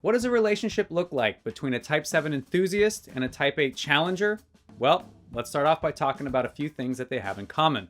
What does a relationship look like between a Type 7 enthusiast and a Type 8 challenger? Well, let's start off by talking about a few things that they have in common.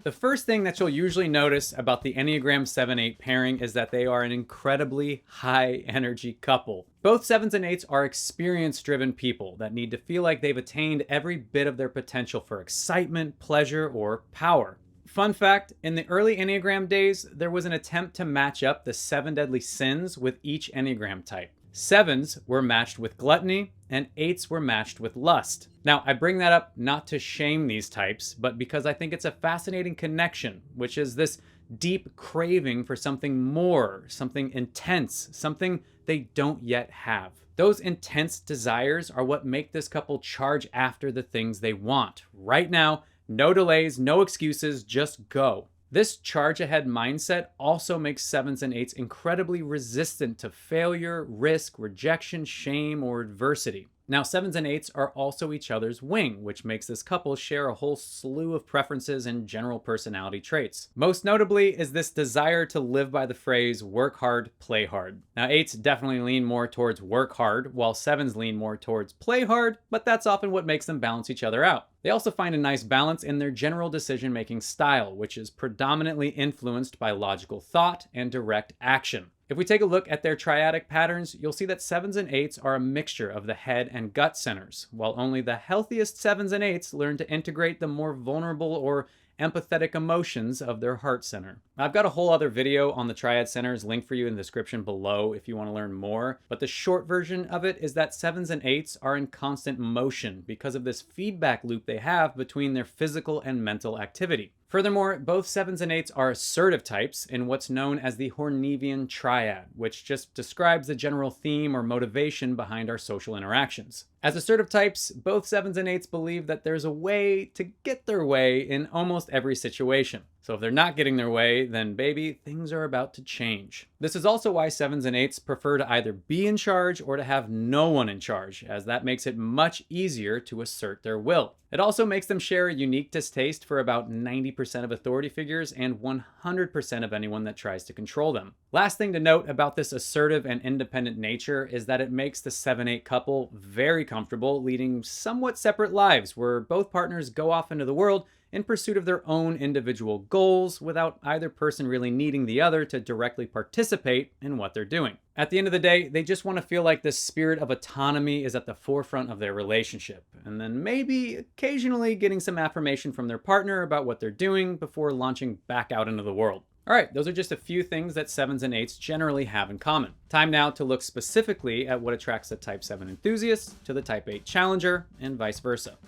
The first thing that you'll usually notice about the Enneagram 7-8 pairing is that they are an incredibly high energy couple. Both 7s and 8s are experience driven people that need to feel like they've attained every bit of their potential for excitement, pleasure, or power. Fun fact, in the early Enneagram days, there was an attempt to match up the 7 deadly sins with each Enneagram type. 7s were matched with gluttony, and 8s were matched with lust. Now, I bring that up not to shame these types, but because I think it's a fascinating connection, which is this deep craving for something more, something intense, something they don't yet have. Those intense desires are what make this couple charge after the things they want. Right now, no delays, no excuses, just go. This charge ahead mindset also makes 7s and 8s incredibly resistant to failure, risk, rejection, shame, or adversity. Now, 7s and 8s are also each other's wing, which makes this couple share a whole slew of preferences and general personality traits. Most notably is this desire to live by the phrase work hard, play hard. Now, 8s definitely lean more towards work hard, while 7s lean more towards play hard, but that's often what makes them balance each other out. They also find a nice balance in their general decision-making style, which is predominantly influenced by logical thought and direct action. If we take a look at their triadic patterns, you'll see that 7s and 8s are a mixture of the head and gut centers, while only the healthiest 7s and 8s learn to integrate the more vulnerable or empathetic emotions of their heart center. I've got a whole other video on the triad centers linked for you in the description below if you want to learn more, but the short version of it is that 7s and 8s are in constant motion because of this feedback loop they have between their physical and mental activity. Furthermore, both 7s and 8s are assertive types in what's known as the Hornevian triad, which just describes the general theme or motivation behind our social interactions. As assertive types, both 7s and 8s believe that there's a way to get their way in almost every situation. So if they're not getting their way, then baby, things are about to change. This is also why 7s and 8s prefer to either be in charge or to have no one in charge, as that makes it much easier to assert their will. It also makes them share a unique distaste for about 90% of authority figures and 100% of anyone that tries to control them. Last thing to note about this assertive and independent nature is that it makes the 7-8 couple very comfortable leading somewhat separate lives where both partners go off into the world in pursuit of their own individual goals without either person really needing the other to directly participate in what they're doing. At the end of the day, they just want to feel like this spirit of autonomy is at the forefront of their relationship, and then maybe occasionally getting some affirmation from their partner about what they're doing before launching back out into the world. All right, those are just a few things that 7s and 8s generally have in common. Time now to look specifically at what attracts the Type 7 enthusiast to the Type 8 challenger and vice versa.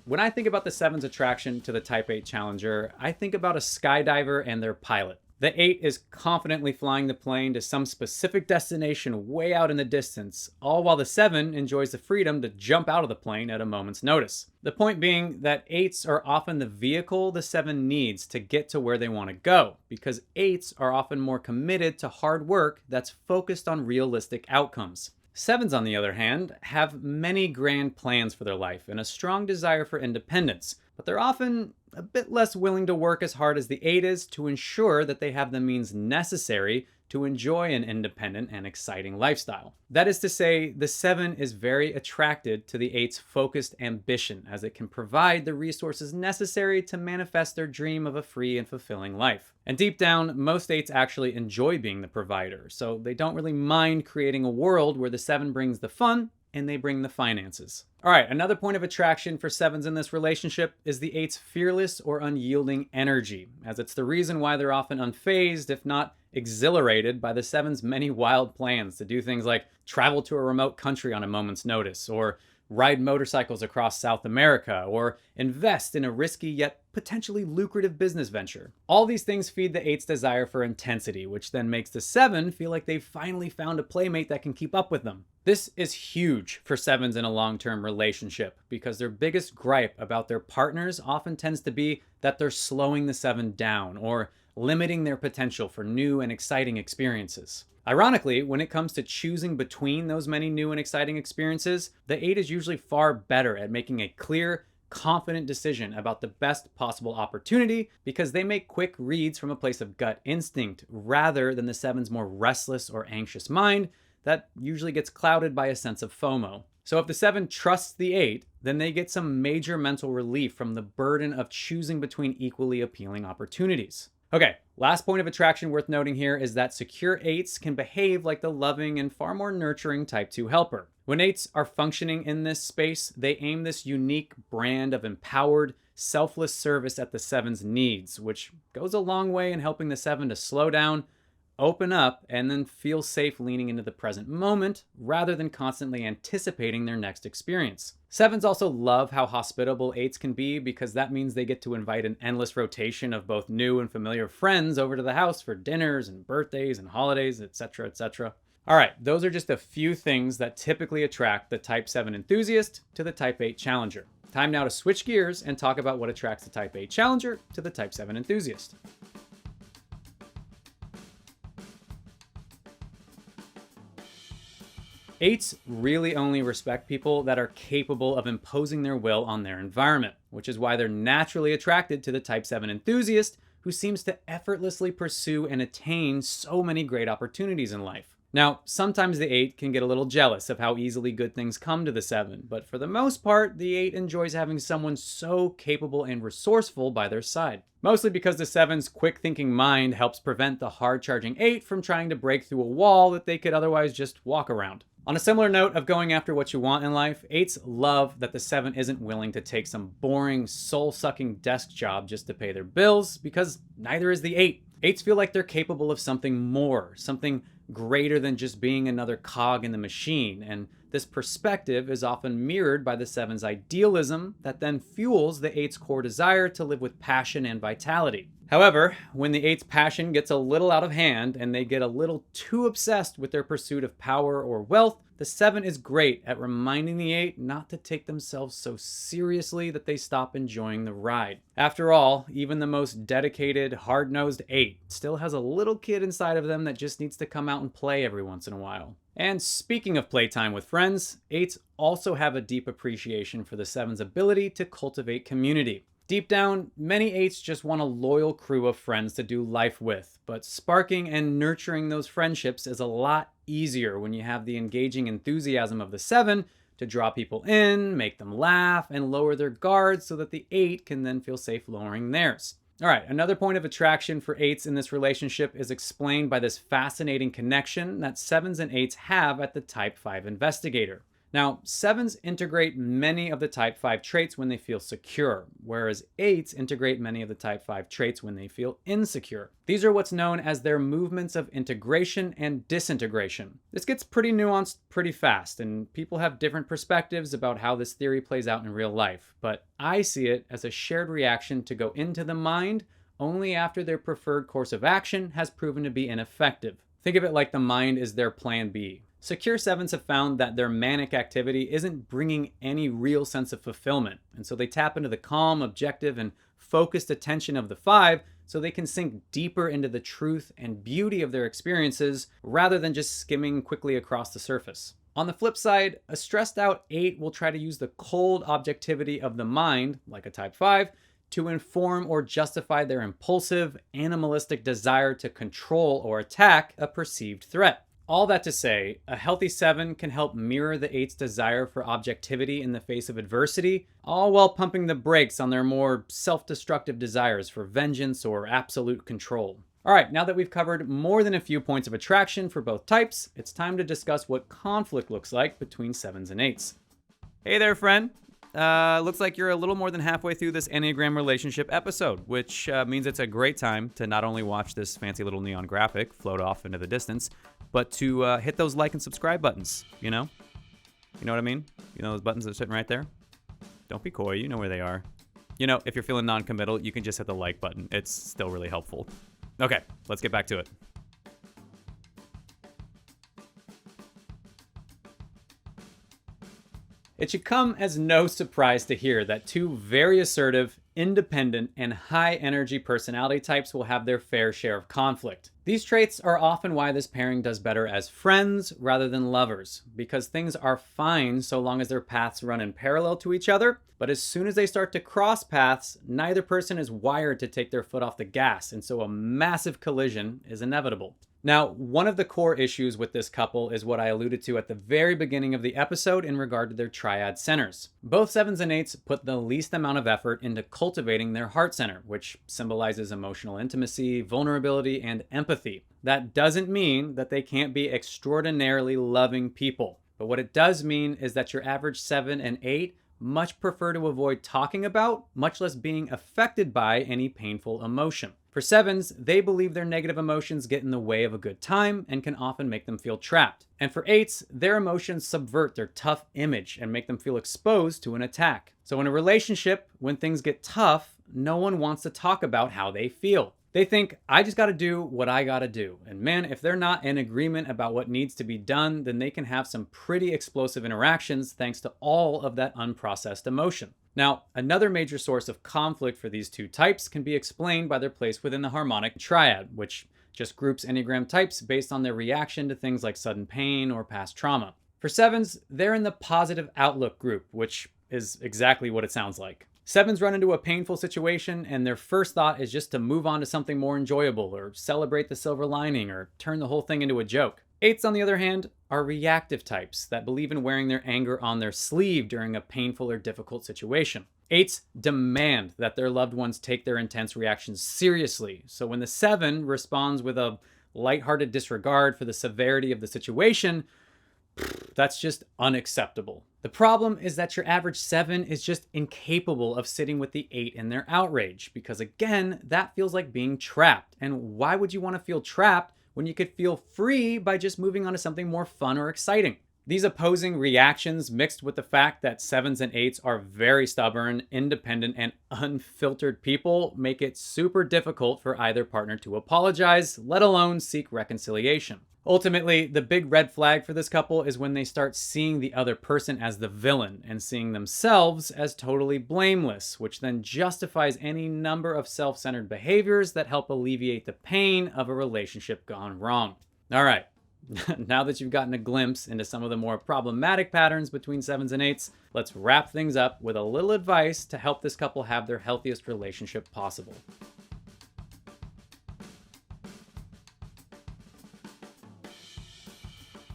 When I think about the 7's attraction to the Type 8 challenger, I think about a skydiver and their pilot. The 8 is confidently flying the plane to some specific destination way out in the distance, all while the 7 enjoys the freedom to jump out of the plane at a moment's notice. The point being that 8s are often the vehicle the 7 needs to get to where they want to go, because 8s are often more committed to hard work that's focused on realistic outcomes. 7s, on the other hand, have many grand plans for their life and a strong desire for independence, but they're often a bit less willing to work as hard as the 8 is to ensure that they have the means necessary to enjoy an independent and exciting lifestyle. That is to say, the 7 is very attracted to the 8's focused ambition, as it can provide the resources necessary to manifest their dream of a free and fulfilling life. And deep down, most 8s actually enjoy being the provider, so they don't really mind creating a world where the 7 brings the fun and they bring the finances. All right, another point of attraction for 7s in this relationship is the 8's fearless or unyielding energy, as it's the reason why they're often unfazed, if not exhilarated, by the 7's many wild plans to do things like travel to a remote country on a moment's notice, or ride motorcycles across South America, or invest in a risky yet potentially lucrative business venture. All these things feed the 8's desire for intensity, which then makes the 7 feel like they've finally found a playmate that can keep up with them. This is huge for 7s in a long-term relationship, because their biggest gripe about their partners often tends to be that they're slowing the 7 down or limiting their potential for new and exciting experiences. Ironically, when it comes to choosing between those many new and exciting experiences, the 8 is usually far better at making a clear, confident decision about the best possible opportunity because they make quick reads from a place of gut instinct rather than the 7's more restless or anxious mind that usually gets clouded by a sense of FOMO. So if the 7 trusts the 8, then they get some major mental relief from the burden of choosing between equally appealing opportunities. Okay, last point of attraction worth noting here is that secure 8s can behave like the loving and far more nurturing type 2 helper. When 8s are functioning in this space, they aim this unique brand of empowered, selfless service at the 7's needs, which goes a long way in helping the 7 to slow down, open up, and then feel safe leaning into the present moment rather than constantly anticipating their next experience. 7s also love how hospitable 8s can be because that means they get to invite an endless rotation of both new and familiar friends over to the house for dinners and birthdays and holidays, etc., etc. All right, those are just a few things that typically attract the Type 7 enthusiast to the Type 8 challenger. Time now to switch gears and talk about what attracts the Type 8 challenger to the Type 7 enthusiast. 8s really only respect people that are capable of imposing their will on their environment, which is why they're naturally attracted to the Type 7 enthusiast who seems to effortlessly pursue and attain so many great opportunities in life. Now, sometimes the 8 can get a little jealous of how easily good things come to the 7, but for the most part, the 8 enjoys having someone so capable and resourceful by their side. Mostly because the 7's quick-thinking mind helps prevent the hard-charging 8 from trying to break through a wall that they could otherwise just walk around. On a similar note of going after what you want in life, 8s love that the 7 isn't willing to take some boring, soul-sucking desk job just to pay their bills, because neither is the 8. 8s feel like they're capable of something more, something greater than just being another cog in the machine, and this perspective is often mirrored by the 7's idealism that then fuels the 8's core desire to live with passion and vitality. However, when the 8's passion gets a little out of hand and they get a little too obsessed with their pursuit of power or wealth, the 7 is great at reminding the 8 not to take themselves so seriously that they stop enjoying the ride. After all, even the most dedicated, hard-nosed 8 still has a little kid inside of them that just needs to come out and play every once in a while. And speaking of playtime with friends, 8s also have a deep appreciation for the 7's ability to cultivate community. Deep down, many 8s just want a loyal crew of friends to do life with, but sparking and nurturing those friendships is a lot easier when you have the engaging enthusiasm of the 7 to draw people in, make them laugh, and lower their guards so that the 8 can then feel safe lowering theirs. All right, another point of attraction for 8s in this relationship is explained by this fascinating connection that 7s and 8s have at the Type 5 investigator. Now, 7s integrate many of the Type 5 traits when they feel secure, whereas 8s integrate many of the Type 5 traits when they feel insecure. These are what's known as their movements of integration and disintegration. This gets pretty nuanced pretty fast, and people have different perspectives about how this theory plays out in real life, but I see it as a shared reaction to go into the mind only after their preferred course of action has proven to be ineffective. Think of it like the mind is their plan B. Secure 7s have found that their manic activity isn't bringing any real sense of fulfillment, and so they tap into the calm, objective, and focused attention of the 5 so they can sink deeper into the truth and beauty of their experiences rather than just skimming quickly across the surface. On the flip side, a stressed out 8 will try to use the cold objectivity of the mind, like a Type 5, to inform or justify their impulsive, animalistic desire to control or attack a perceived threat. All that to say, a healthy 7 can help mirror the 8's desire for objectivity in the face of adversity, all while pumping the brakes on their more self-destructive desires for vengeance or absolute control. All right, now that we've covered more than a few points of attraction for both types, it's time to discuss what conflict looks like between 7s and 8s. Hey there, friend. Looks like you're a little more than halfway through this Enneagram relationship episode, which means it's a great time to not only watch this fancy little neon graphic float off into the distance, but to hit those like and subscribe buttons, you know? You know what I mean? You know those buttons that are sitting right there? Don't be coy, you know where they are. You know, if you're feeling non-committal, you can just hit the like button. It's still really helpful. Okay, let's get back to it. It should come as no surprise to hear that two very assertive, independent, and high energy personality types will have their fair share of conflict. These traits are often why this pairing does better as friends rather than lovers, because things are fine so long as their paths run in parallel to each other, but as soon as they start to cross paths, neither person is wired to take their foot off the gas, and so a massive collision is inevitable. Now, one of the core issues with this couple is what I alluded to at the very beginning of the episode in regard to their triad centers. Both 7s and 8s put the least amount of effort into cultivating their heart center, which symbolizes emotional intimacy, vulnerability, and empathy. That doesn't mean that they can't be extraordinarily loving people, but what it does mean is that your average 7 and 8 much prefer to avoid talking about, much less being affected by, any painful emotion. For 7s, they believe their negative emotions get in the way of a good time and can often make them feel trapped. And for 8s, their emotions subvert their tough image and make them feel exposed to an attack. So in a relationship, when things get tough, no one wants to talk about how they feel. They think, I just gotta do what I gotta do. And man, if they're not in agreement about what needs to be done, then they can have some pretty explosive interactions thanks to all of that unprocessed emotion. Now, another major source of conflict for these two types can be explained by their place within the harmonic triad, which just groups Enneagram types based on their reaction to things like sudden pain or past trauma. For 7s, they're in the positive outlook group, which is exactly what it sounds like. 7s run into a painful situation and their first thought is just to move on to something more enjoyable or celebrate the silver lining or turn the whole thing into a joke. 8s, on the other hand, are reactive types that believe in wearing their anger on their sleeve during a painful or difficult situation. 8s demand that their loved ones take their intense reactions seriously. So when the 7 responds with a lighthearted disregard for the severity of the situation, that's just unacceptable. The problem is that your average 7 is just incapable of sitting with the 8 in their outrage, because again, that feels like being trapped. And why would you want to feel trapped when you could feel free by just moving on to something more fun or exciting? These opposing reactions, mixed with the fact that 7s and 8s are very stubborn, independent, and unfiltered people, make it super difficult for either partner to apologize, let alone seek reconciliation. Ultimately, the big red flag for this couple is when they start seeing the other person as the villain and seeing themselves as totally blameless, which then justifies any number of self-centered behaviors that help alleviate the pain of a relationship gone wrong. All right, now that you've gotten a glimpse into some of the more problematic patterns between 7s and 8s, let's wrap things up with a little advice to help this couple have their healthiest relationship possible.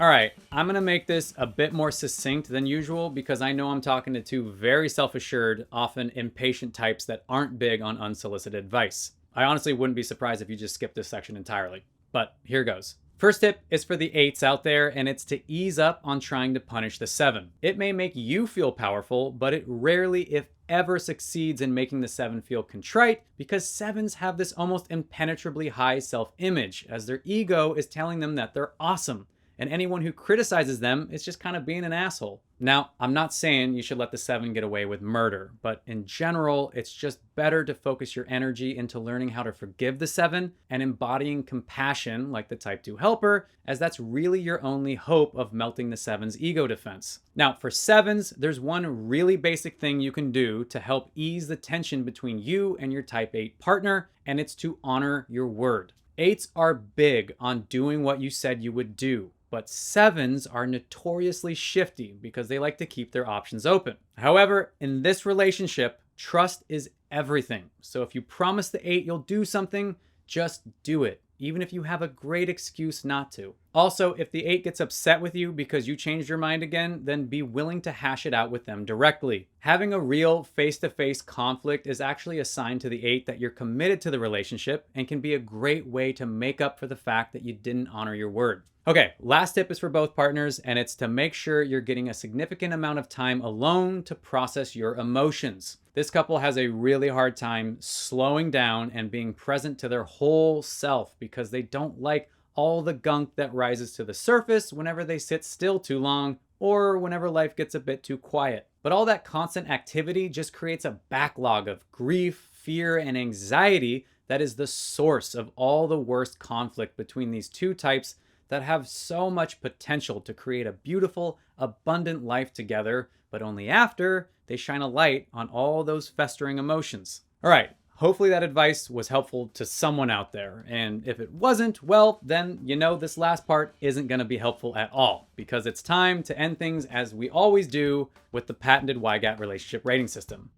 All right, I'm gonna make this a bit more succinct than usual because I know I'm talking to two very self-assured, often impatient types that aren't big on unsolicited advice. I honestly wouldn't be surprised if you just skipped this section entirely, but here goes. First tip is for the 8s out there, and it's to ease up on trying to punish the 7. It may make you feel powerful, but it rarely, if ever, succeeds in making the 7 feel contrite, because 7s have this almost impenetrably high self-image, as their ego is telling them that they're awesome. And anyone who criticizes them is just kind of being an asshole. Now, I'm not saying you should let the 7 get away with murder, but in general, it's just better to focus your energy into learning how to forgive the 7 and embodying compassion like the type 2 helper, as that's really your only hope of melting the 7's ego defense. Now, for 7s, there's one really basic thing you can do to help ease the tension between you and your type 8 partner, and it's to honor your word. 8s are big on doing what you said you would do, but 7s are notoriously shifty because they like to keep their options open. However, in this relationship, trust is everything. So if you promise the 8 you'll do something, just do it, even if you have a great excuse not to. Also, if the 8 gets upset with you because you changed your mind again, then be willing to hash it out with them directly. Having a real face-to-face conflict is actually a sign to the 8 that you're committed to the relationship and can be a great way to make up for the fact that you didn't honor your word. Okay, last tip is for both partners, and it's to make sure you're getting a significant amount of time alone to process your emotions. This couple has a really hard time slowing down and being present to their whole self because they don't like all the gunk that rises to the surface whenever they sit still too long or whenever life gets a bit too quiet. But all that constant activity just creates a backlog of grief, fear, and anxiety that is the source of all the worst conflict between these two types that have so much potential to create a beautiful, abundant life together, but only after they shine a light on all those festering emotions. All right. Hopefully that advice was helpful to someone out there. And if it wasn't, well, then you know this last part isn't going to be helpful at all, because it's time to end things as we always do with the patented Wygap relationship rating system.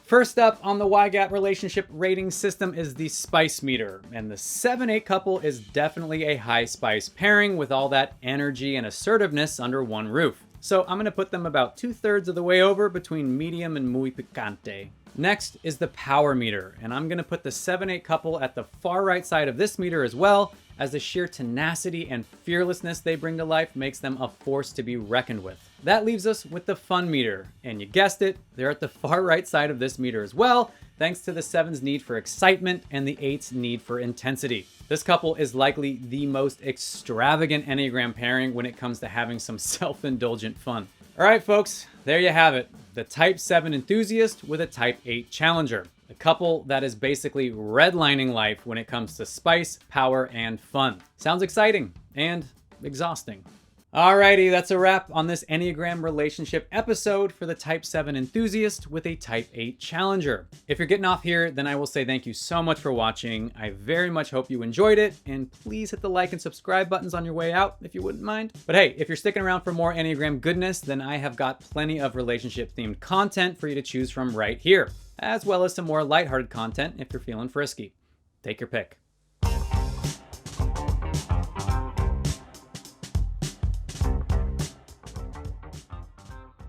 First up on the Wygap relationship rating system is the spice meter, and the 7-8 couple is definitely a high spice pairing with all that energy and assertiveness under one roof. So I'm gonna put them about 2/3 of the way over between medium and muy picante. Next is the power meter, and I'm gonna put the 7-8 couple at the far right side of this meter as well, as the sheer tenacity and fearlessness they bring to life makes them a force to be reckoned with. That leaves us with the fun meter, and you guessed it, they're at the far right side of this meter as well, thanks to the 7's need for excitement and the 8's need for intensity. This couple is likely the most extravagant Enneagram pairing when it comes to having some self-indulgent fun. All right, folks, there you have it. The Type 7 enthusiast with a Type 8 challenger. A couple that is basically redlining life when it comes to spice, power, and fun. Sounds exciting and exhausting. Alrighty, that's a wrap on this Enneagram relationship episode for the Type 7 enthusiast with a Type 8 challenger. If you're getting off here, then I will say thank you so much for watching. I very much hope you enjoyed it, and please hit the like and subscribe buttons on your way out if you wouldn't mind. But hey, if you're sticking around for more Enneagram goodness, then I have got plenty of relationship-themed content for you to choose from right here, as well as some more lighthearted content if you're feeling frisky. Take your pick.